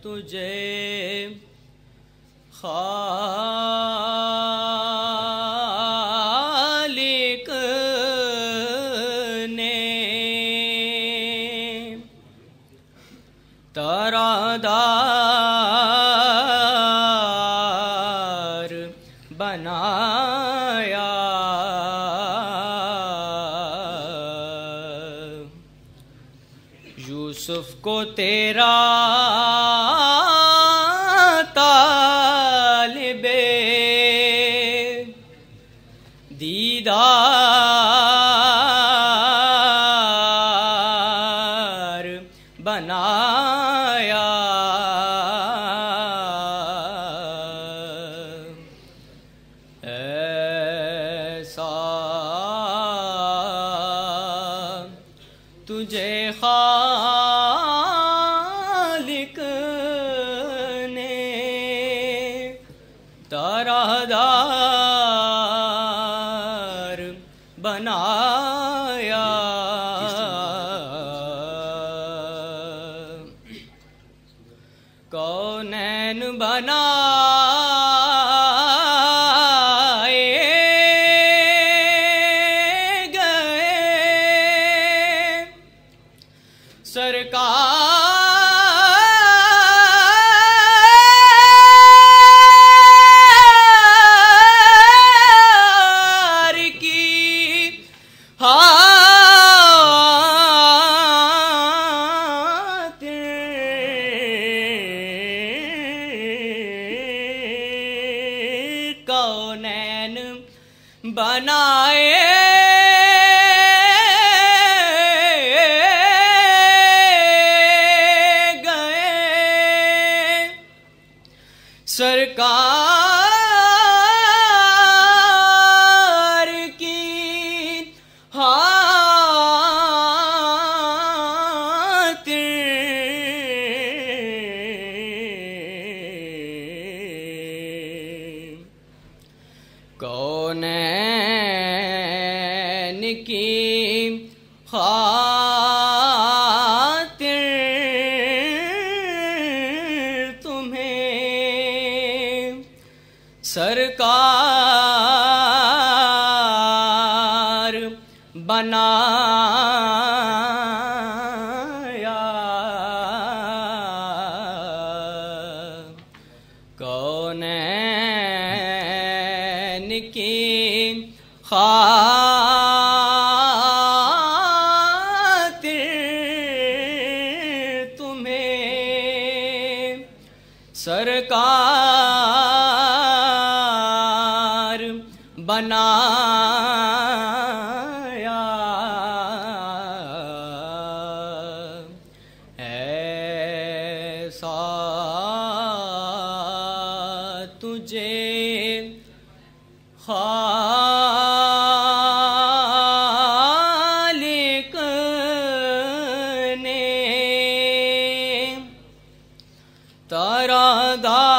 تجھے خالق نے تارادار بنایا، یوسف کو تیرا طالب دیدار بنایا، ایسا تجھے خالق نے طرحدار بنایا، کونین بنائے گئے سرکار کی کونین بنائے گئے سرکار کی کونین کی خاطر تمہیں سرکار بنایا، کونین کی خاطر تمہیں سرکار بنایا، ایسا تجھے خالق نے طرحدار